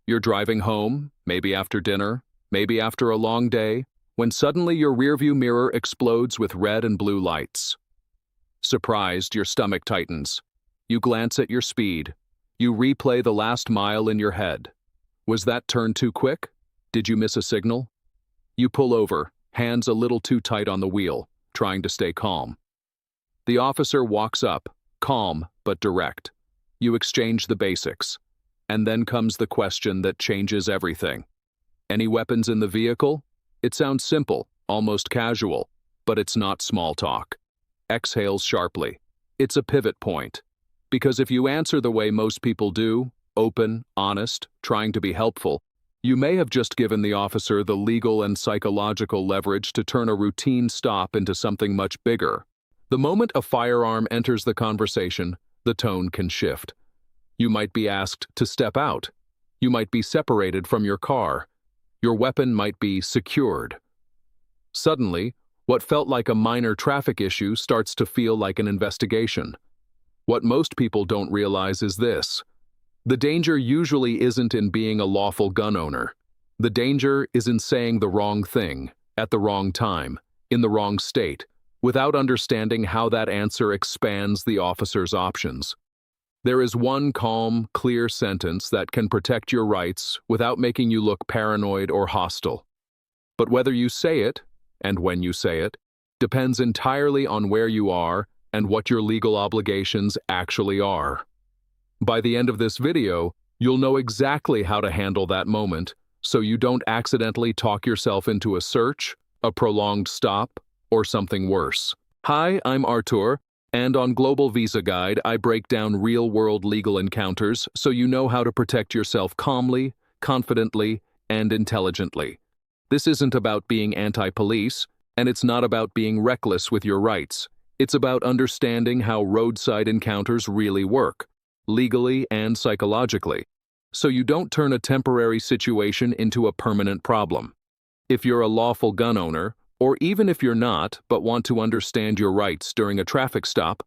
You're driving home, maybe after dinner, maybe after a long day, when suddenly your rearview mirror explodes with red and blue lights. Surprised, your stomach tightens. You glance at your speed. You replay the last mile in your head. Was that turn too quick? Did you miss a signal? You pull over, hands a little too tight on the wheel, trying to stay calm. The officer walks up, calm but direct. You exchange the basics. And then comes the question that changes everything. Any weapons in the vehicle? It sounds simple, almost casual, but it's not small talk. Exhales sharply. It's a pivot point. Because if you answer the way most people do, open, honest, trying to be helpful, you may have just given the officer the legal and psychological leverage to turn a routine stop into something much bigger. The moment a firearm enters the conversation, the tone can shift. You might be asked to step out. You might be separated from your car. Your weapon might be secured. Suddenly, what felt like a minor traffic issue starts to feel like an investigation. What most people don't realize is this. The danger usually isn't in being a lawful gun owner. The danger is in saying the wrong thing, at the wrong time, in the wrong state, without understanding how that answer expands the officer's options. There is one calm, clear sentence that can protect your rights without making you look paranoid or hostile. But whether you say it, and when you say it, depends entirely on where you are and what your legal obligations actually are. By the end of this video, you'll know exactly how to handle that moment so you don't accidentally talk yourself into a search, a prolonged stop, or something worse. Hi, I'm Artur, and on Global Visa Guide, I break down real-world legal encounters so you know how to protect yourself calmly, confidently, and intelligently. This isn't about being anti-police, and it's not about being reckless with your rights. It's about understanding how roadside encounters really work, legally and psychologically, so you don't turn a temporary situation into a permanent problem. If you're a lawful gun owner, or even if you're not but want to understand your rights during a traffic stop,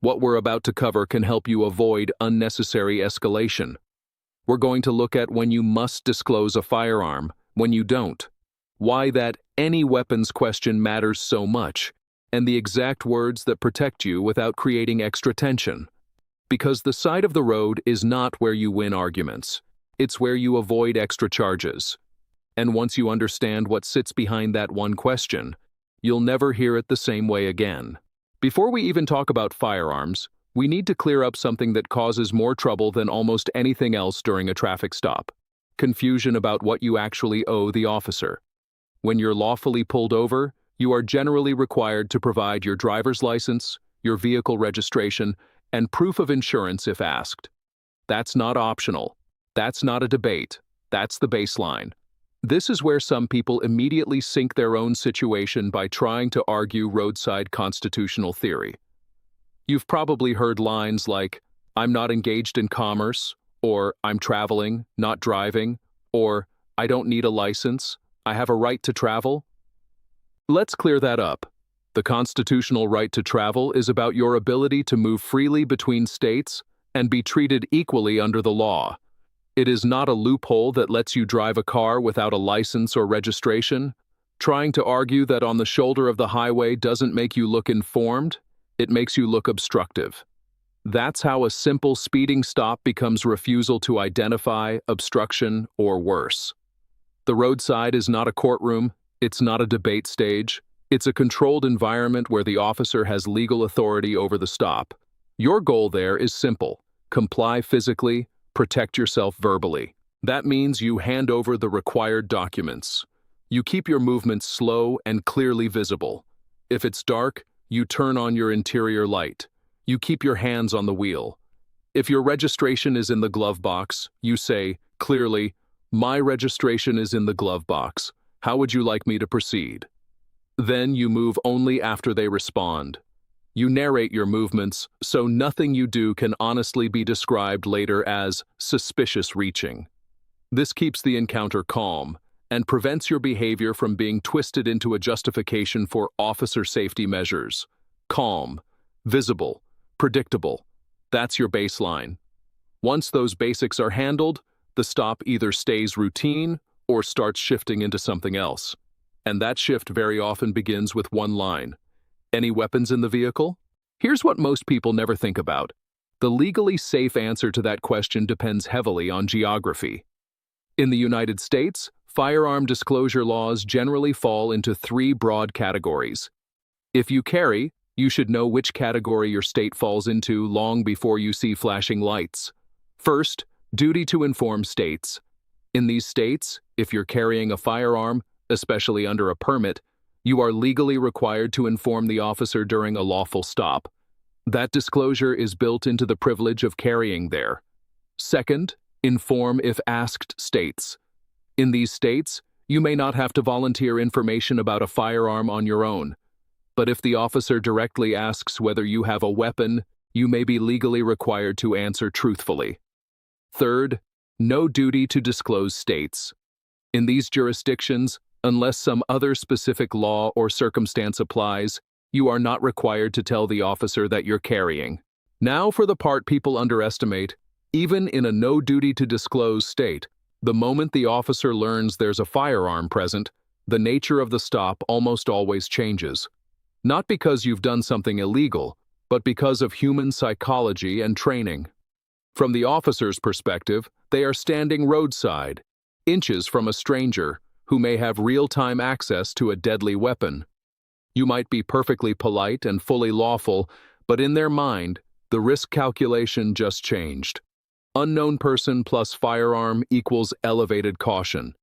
what we're about to cover can help you avoid unnecessary escalation. We're going to look at when you must disclose a firearm, when you don't, why that any weapons question matters so much, and the exact words that protect you without creating extra tension. Because the side of the road is not where you win arguments. It's where you avoid extra charges. And once you understand what sits behind that one question, you'll never hear it the same way again. Before we even talk about firearms, we need to clear up something that causes more trouble than almost anything else during a traffic stop: confusion about what you actually owe the officer. When you're lawfully pulled over, you are generally required to provide your driver's license, your vehicle registration, and proof of insurance if asked. That's not optional. That's not a debate. That's the baseline. This is where some people immediately sink their own situation by trying to argue roadside constitutional theory. You've probably heard lines like, "I'm not engaged in commerce," or "I'm traveling, not driving," or "I don't need a license, I have a right to travel." Let's clear that up. The constitutional right to travel is about your ability to move freely between states and be treated equally under the law. It is not a loophole that lets you drive a car without a license or registration. Trying to argue that on the shoulder of the highway doesn't make you look informed, it makes you look obstructive. That's how a simple speeding stop becomes refusal to identify, obstruction, or worse. The roadside is not a courtroom, it's not a debate stage. It's a controlled environment where the officer has legal authority over the stop. Your goal there is simple: comply physically, protect yourself verbally. That means you hand over the required documents. You keep your movements slow and clearly visible. If it's dark, you turn on your interior light. You keep your hands on the wheel. If your registration is in the glove box, you say, clearly, "My registration is in the glove box. How would you like me to proceed?" Then you move only after they respond. You narrate your movements, so nothing you do can honestly be described later as suspicious reaching. This keeps the encounter calm and prevents your behavior from being twisted into a justification for officer safety measures. Calm, visible, predictable. That's your baseline. Once those basics are handled, the stop either stays routine or starts shifting into something else. And that shift very often begins with one line. Any weapons in the vehicle? Here's what most people never think about. The legally safe answer to that question depends heavily on geography. In the United States, firearm disclosure laws generally fall into three broad categories. If you carry, you should know which category your state falls into long before you see flashing lights. First, duty to inform states. In these states, if you're carrying a firearm, especially under a permit, you are legally required to inform the officer during a lawful stop. That disclosure is built into the privilege of carrying there. Second, inform if asked states. In these states, you may not have to volunteer information about a firearm on your own. But if the officer directly asks whether you have a weapon, you may be legally required to answer truthfully. Third, no duty to disclose states. In these jurisdictions, unless some other specific law or circumstance applies, you are not required to tell the officer that you're carrying. Now for the part people underestimate. Even in a no duty to disclose state, the moment the officer learns there's a firearm present, the nature of the stop almost always changes. Not because you've done something illegal, but because of human psychology and training. From the officer's perspective, they are standing roadside, inches from a stranger who may have real-time access to a deadly weapon. You might be perfectly polite and fully lawful, but in their mind, the risk calculation just changed. Unknown person plus firearm equals elevated caution.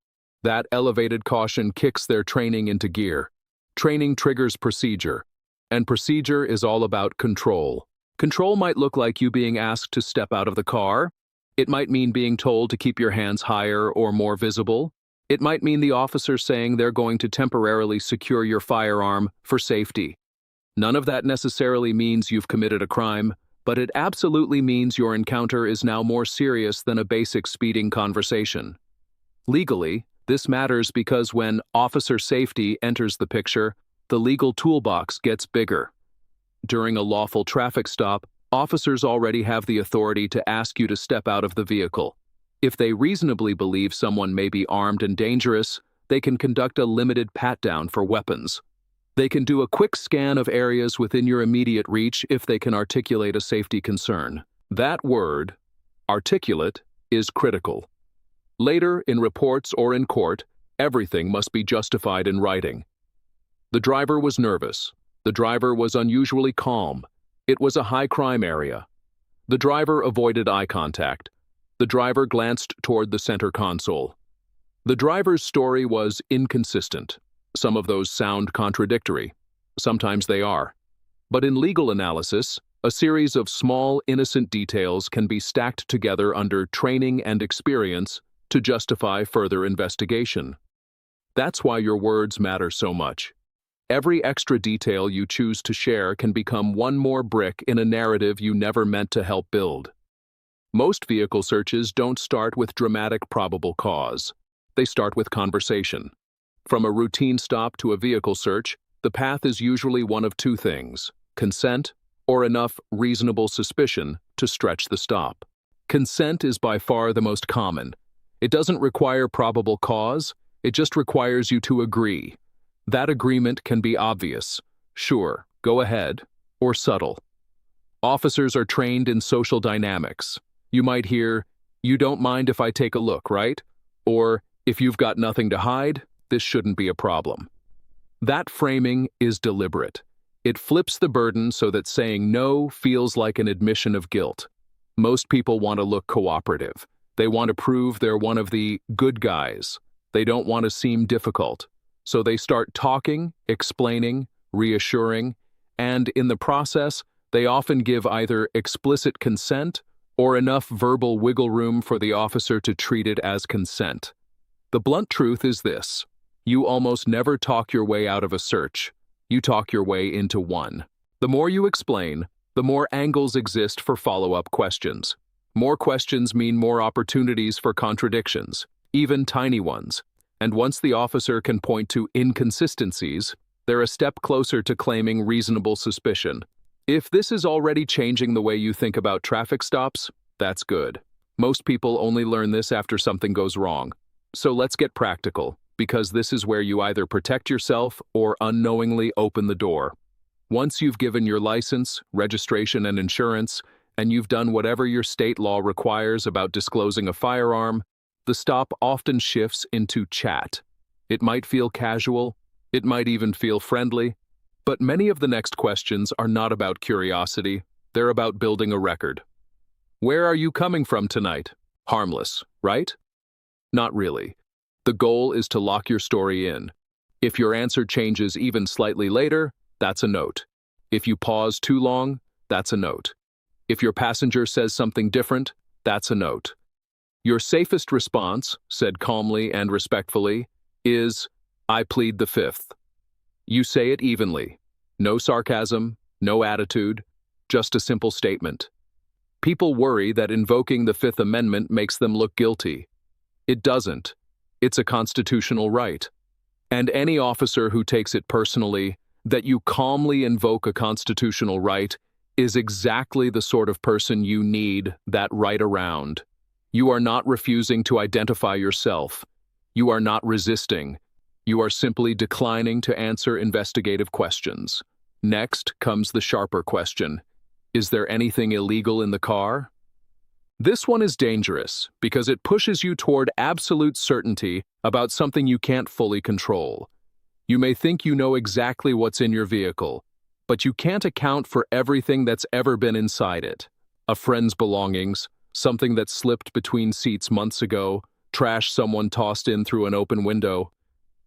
That elevated caution kicks their training into gear. Training triggers procedure, and procedure is all about control. Control might look like you being asked to step out of the car. It might mean being told to keep your hands higher or more visible. It might mean the officer saying they're going to temporarily secure your firearm for safety. None of that necessarily means you've committed a crime, but it absolutely means your encounter is now more serious than a basic speeding conversation. Legally, this matters because when officer safety enters the picture, the legal toolbox gets bigger. During a lawful traffic stop, officers already have the authority to ask you to step out of the vehicle. If they reasonably believe someone may be armed and dangerous, they can conduct a limited pat-down for weapons. They can do a quick scan of areas within your immediate reach if they can articulate a safety concern. That word, articulate, is critical. Later, in reports or in court, everything must be justified in writing. The driver was nervous. The driver was unusually calm. It was a high-crime area. The driver avoided eye contact. The driver glanced toward the center console. The driver's story was inconsistent. Some of those sound contradictory. Sometimes they are. But in legal analysis, a series of small, innocent details can be stacked together under training and experience to justify further investigation. That's why your words matter so much. Every extra detail you choose to share can become one more brick in a narrative you never meant to help build. Most vehicle searches don't start with dramatic probable cause. They start with conversation. From a routine stop to a vehicle search, the path is usually one of two things: consent or enough reasonable suspicion to stretch the stop. Consent is by far the most common. It doesn't require probable cause, it just requires you to agree. That agreement can be obvious, sure, go ahead, or subtle. Officers are trained in social dynamics. You might hear, "You don't mind if I take a look, right?" Or, "If you've got nothing to hide, this shouldn't be a problem." That framing is deliberate. It flips the burden so that saying no feels like an admission of guilt. Most people want to look cooperative. They want to prove they're one of the good guys. They don't want to seem difficult. So they start talking, explaining, reassuring, and in the process, they often give either explicit consent or enough verbal wiggle room for the officer to treat it as consent. The blunt truth is this: you almost never talk your way out of a search. You talk your way into one. The more you explain, the more angles exist for follow-up questions. More questions mean more opportunities for contradictions, even tiny ones. And once the officer can point to inconsistencies, they're a step closer to claiming reasonable suspicion. If this is already changing the way you think about traffic stops, that's good. Most people only learn this after something goes wrong. So let's get practical, because this is where you either protect yourself or unknowingly open the door. Once you've given your license, registration, and insurance, and you've done whatever your state law requires about disclosing a firearm, the stop often shifts into chat. It might feel casual, it might even feel friendly, but many of the next questions are not about curiosity, they're about building a record. Where are you coming from tonight? Harmless, right? Not really. The goal is to lock your story in. If your answer changes even slightly later, that's a note. If you pause too long, that's a note. If your passenger says something different, that's a note. Your safest response, said calmly and respectfully, is, "I plead the fifth." You say it evenly. No sarcasm, no attitude, just a simple statement. People worry that invoking the Fifth Amendment makes them look guilty. It doesn't. It's a constitutional right. And any officer who takes it personally, that you calmly invoke a constitutional right, is exactly the sort of person you need that right around. You are not refusing to identify yourself. You are not resisting. You are simply declining to answer investigative questions. Next comes the sharper question. Is there anything illegal in the car? This one is dangerous because it pushes you toward absolute certainty about something you can't fully control. You may think you know exactly what's in your vehicle, but you can't account for everything that's ever been inside it. A friend's belongings, something that slipped between seats months ago, trash someone tossed in through an open window.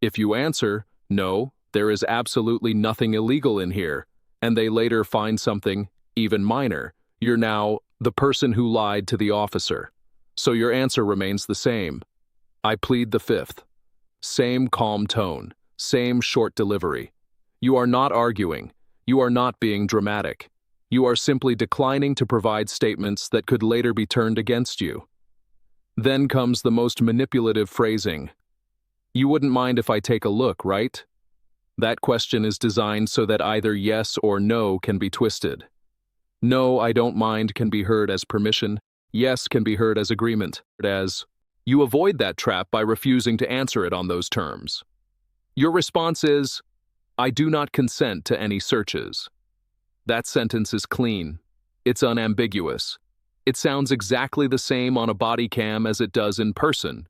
If you answer, no, there is absolutely nothing illegal in here, and they later find something, even minor, you're now the person who lied to the officer. So your answer remains the same. I plead the fifth. Same calm tone, same short delivery. You are not arguing. You are not being dramatic. You are simply declining to provide statements that could later be turned against you. Then comes the most manipulative phrasing. You wouldn't mind if I take a look, right? That question is designed so that either yes or no can be twisted. No, I don't mind can be heard as permission. Yes can be heard as agreement. You avoid that trap by refusing to answer it on those terms. Your response is, I do not consent to any searches. That sentence is clean. It's unambiguous. It sounds exactly the same on a body cam as it does in person.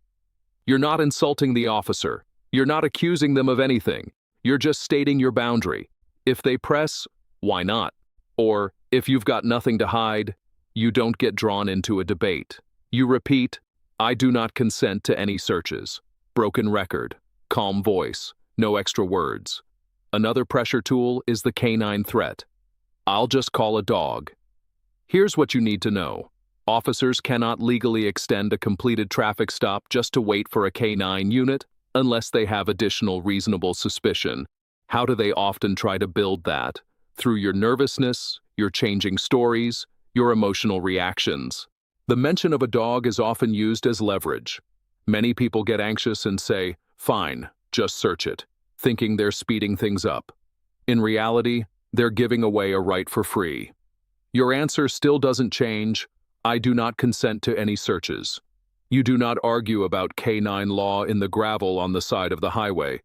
You're not insulting the officer. You're not accusing them of anything. You're just stating your boundary. If they press, why not? Or, if you've got nothing to hide, you don't get drawn into a debate. You repeat, I do not consent to any searches. Broken record. Calm voice. No extra words. Another pressure tool is the canine threat. I'll just call a dog. Here's what you need to know. Officers cannot legally extend a completed traffic stop just to wait for a canine unit unless they have additional reasonable suspicion. How do they often try to build that? Through your nervousness, your changing stories, your emotional reactions. The mention of a dog is often used as leverage. Many people get anxious and say, fine, just search it, thinking they're speeding things up. In reality, they're giving away a right for free. Your answer still doesn't change. I do not consent to any searches. You do not argue about canine law in the gravel on the side of the highway.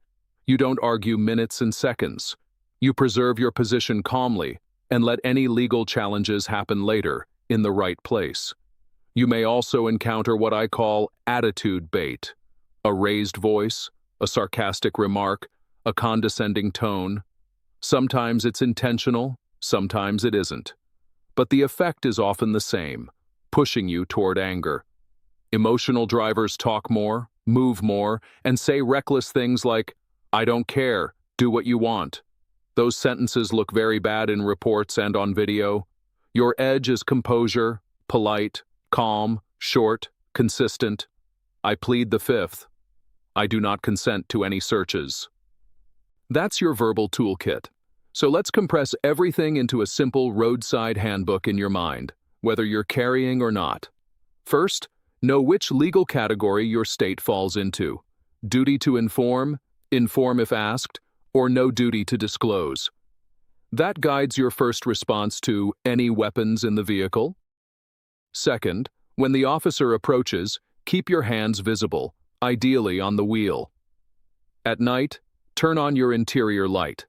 You don't argue minutes and seconds. You preserve your position calmly and let any legal challenges happen later in the right place. You may also encounter what I call attitude bait, a raised voice, a sarcastic remark, a condescending tone. Sometimes it's intentional, sometimes it isn't. But the effect is often the same, pushing you toward anger. Emotional drivers talk more, move more, and say reckless things like, I don't care, do what you want. Those sentences look very bad in reports and on video. Your edge is composure, polite, calm, short, consistent. I plead the fifth. I do not consent to any searches. That's your verbal toolkit. So let's compress everything into a simple roadside handbook in your mind, whether you're carrying or not. First, know which legal category your state falls into. Duty to inform if asked, or no duty to disclose. That guides your first response to any weapons in the vehicle. Second, When the officer approaches, keep your hands visible, ideally on the wheel. At night, turn on your interior light.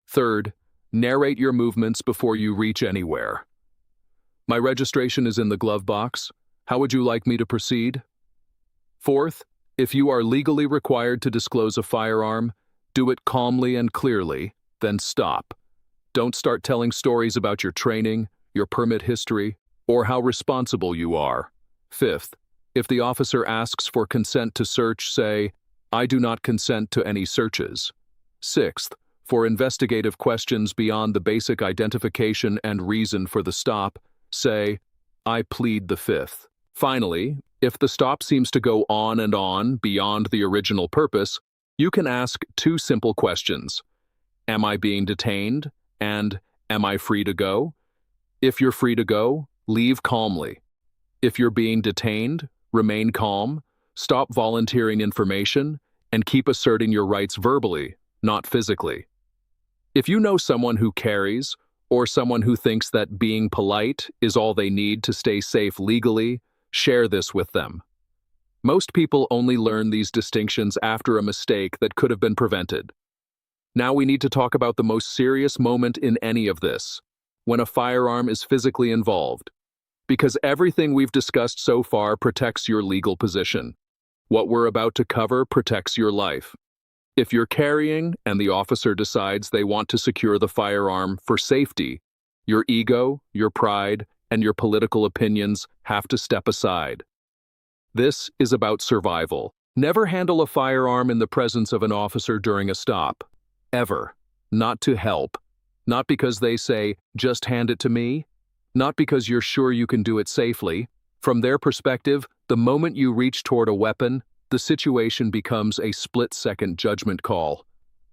Third, narrate your movements before you reach anywhere. My registration is in the glove box. How would you like me to proceed? Fourth, if you are legally required to disclose a firearm, do it calmly and clearly, then stop. Don't start telling stories about your training, your permit history, or how responsible you are. Fifth, if the officer asks for consent to search, say, "I do not consent to any searches." Sixth, for investigative questions beyond the basic identification and reason for the stop, say, "I plead the fifth." Finally, if the stop seems to go on and on beyond the original purpose, you can ask two simple questions. Am I being detained? And am I free to go? If you're free to go, leave calmly. If you're being detained, remain calm, stop volunteering information, and keep asserting your rights verbally, not physically. If you know someone who carries, or someone who thinks that being polite is all they need to stay safe legally, share this with them. Most people only learn these distinctions after a mistake that could have been prevented. Now we need to talk about the most serious moment in any of this, when a firearm is physically involved. Because everything we've discussed so far protects your legal position. What we're about to cover protects your life. If you're carrying and the officer decides they want to secure the firearm for safety, your ego, your pride, and your political opinions have to step aside. This is about survival. Never handle a firearm in the presence of an officer during a stop. Ever. Not to help. Not because they say, "Just hand it to me." Not because you're sure you can do it safely. From their perspective, the moment you reach toward a weapon, the situation becomes a split-second judgment call.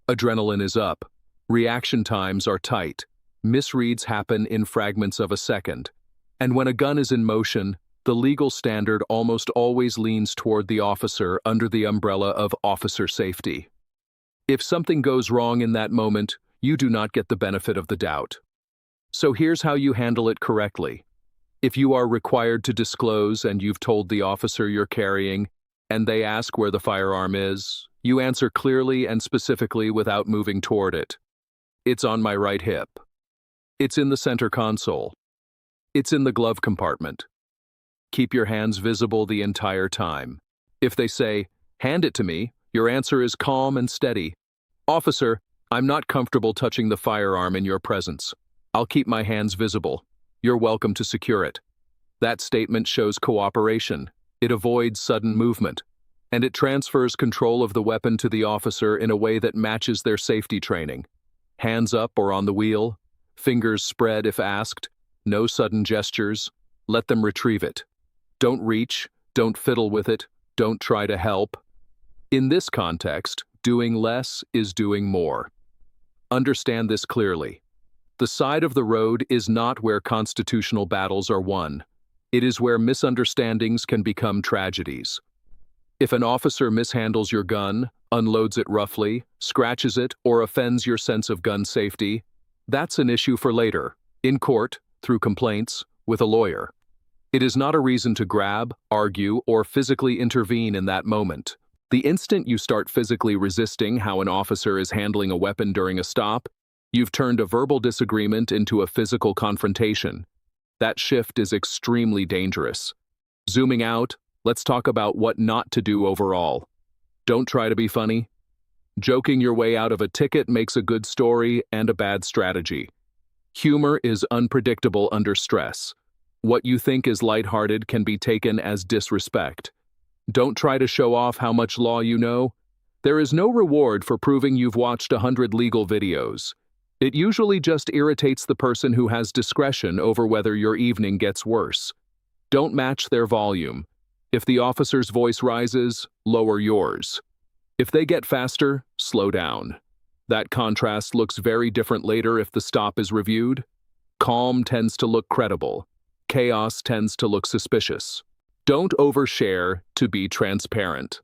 Adrenaline is up. Reaction times are tight. Misreads happen in fragments of a second. And when a gun is in motion, the legal standard almost always leans toward the officer under the umbrella of officer safety. If something goes wrong in that moment, you do not get the benefit of the doubt. So here's how you handle it correctly. If you are required to disclose and you've told the officer you're carrying, and they ask where the firearm is, you answer clearly and specifically without moving toward it. It's on my right hip. It's in the center console. It's in the glove compartment. Keep your hands visible the entire time. If they say, "Hand it to me," your answer is calm and steady. "Officer, I'm not comfortable touching the firearm in your presence. I'll keep my hands visible. You're welcome to secure it." That statement shows cooperation. It avoids sudden movement, and it transfers control of the weapon to the officer in a way that matches their safety training. Hands up or on the wheel, fingers spread if asked, no sudden gestures, let them retrieve it. Don't reach, don't fiddle with it, don't try to help. In this context, doing less is doing more. Understand this clearly. The side of the road is not where constitutional battles are won. It is where misunderstandings can become tragedies. If an officer mishandles your gun, unloads it roughly, scratches it, or offends your sense of gun safety, that's an issue for later, in court, through complaints, with a lawyer. It is not a reason to grab, argue, or physically intervene in that moment. The instant you start physically resisting how an officer is handling a weapon during a stop, you've turned a verbal disagreement into a physical confrontation. That shift is extremely dangerous. Zooming out, let's talk about what not to do overall. Don't try to be funny. Joking your way out of a ticket makes a good story and a bad strategy. Humor is unpredictable under stress. What you think is lighthearted can be taken as disrespect. Don't try to show off how much law you know. There is no reward for proving you've watched 100 legal videos. It usually just irritates the person who has discretion over whether your evening gets worse. Don't match their volume. If the officer's voice rises, lower yours. If they get faster, slow down. That contrast looks very different later if the stop is reviewed. Calm tends to look credible. Chaos tends to look suspicious. Don't overshare to be transparent.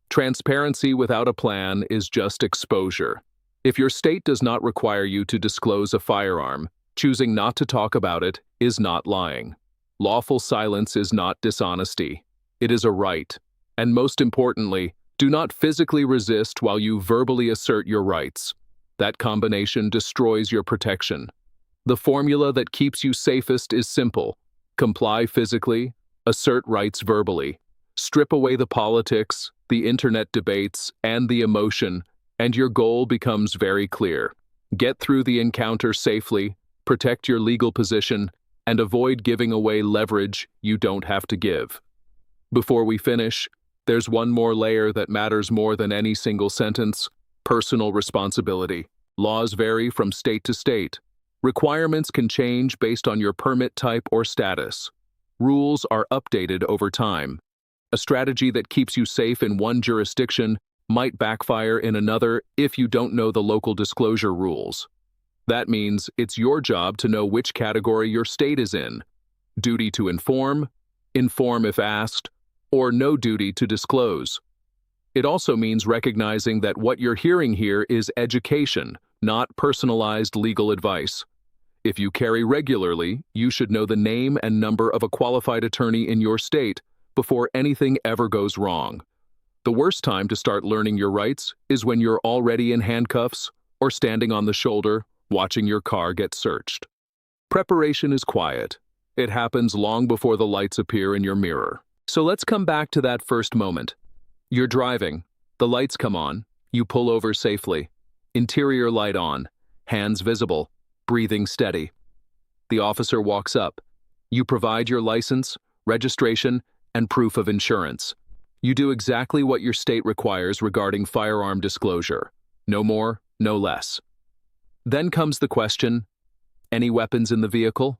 Transparency without a plan is just exposure. If your state does not require you to disclose a firearm, choosing not to talk about it is not lying. Lawful silence is not dishonesty. It is a right. And most importantly, do not physically resist while you verbally assert your rights. That combination destroys your protection. The formula that keeps you safest is simple. Comply physically, assert rights verbally. Strip away the politics, the internet debates, and the emotion, and your goal becomes very clear. Get through the encounter safely, protect your legal position, and avoid giving away leverage you don't have to give. Before we finish, there's one more layer that matters more than any single sentence: personal responsibility. Laws vary from state to state. Requirements can change based on your permit type or status. Rules are updated over time. A strategy that keeps you safe in one jurisdiction might backfire in another if you don't know the local disclosure rules. That means it's your job to know which category your state is in. Duty to inform if asked, or no duty to disclose. It also means recognizing that what you're hearing here is education, not personalized legal advice. If you carry regularly, you should know the name and number of a qualified attorney in your state before anything ever goes wrong. The worst time to start learning your rights is when you're already in handcuffs or standing on the shoulder, watching your car get searched. Preparation is quiet. It happens long before the lights appear in your mirror. So let's come back to that first moment. You're driving. The lights come on. You pull over safely. Interior light on. Hands visible. Breathing steady. The officer walks up. You provide your license, registration, and proof of insurance. You do exactly what your state requires regarding firearm disclosure. No more, no less. Then comes the question, any weapons in the vehicle?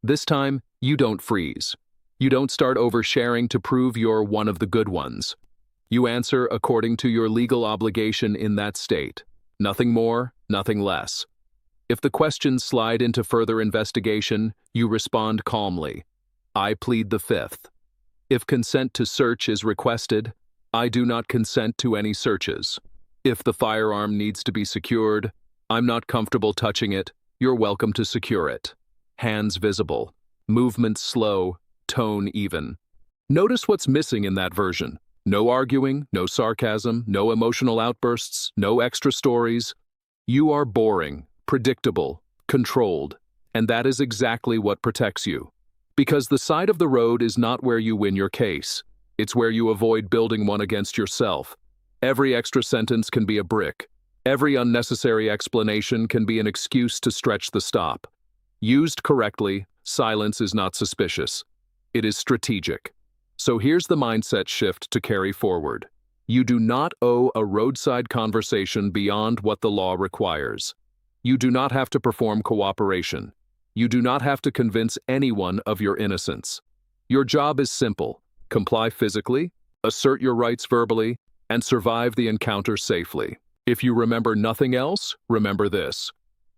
This time, you don't freeze. You don't start oversharing to prove you're one of the good ones. You answer according to your legal obligation in that state. Nothing more, nothing less. If the questions slide into further investigation, you respond calmly. I plead the fifth. If consent to search is requested, I do not consent to any searches. If the firearm needs to be secured, I'm not comfortable touching it. You're welcome to secure it. Hands visible. Movement slow. Tone even. Notice what's missing in that version. No arguing, no sarcasm, no emotional outbursts, no extra stories. You are boring, predictable, controlled, and that is exactly what protects you. Because the side of the road is not where you win your case. It's where you avoid building one against yourself. Every extra sentence can be a brick. Every unnecessary explanation can be an excuse to stretch the stop. Used correctly, silence is not suspicious. It is strategic. So here's the mindset shift to carry forward. You do not owe a roadside conversation beyond what the law requires. You do not have to perform cooperation. You do not have to convince anyone of your innocence. Your job is simple: comply physically, assert your rights verbally, and survive the encounter safely. If you remember nothing else, remember this: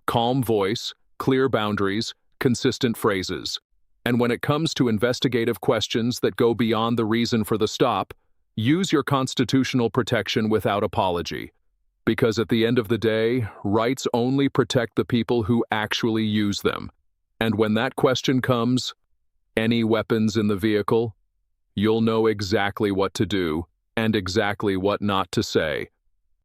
calm voice, clear boundaries, consistent phrases. And when it comes to investigative questions that go beyond the reason for the stop, use your constitutional protection without apology. Because at the end of the day, rights only protect the people who actually use them. And when that question comes, any weapons in the vehicle, you'll know exactly what to do and exactly what not to say.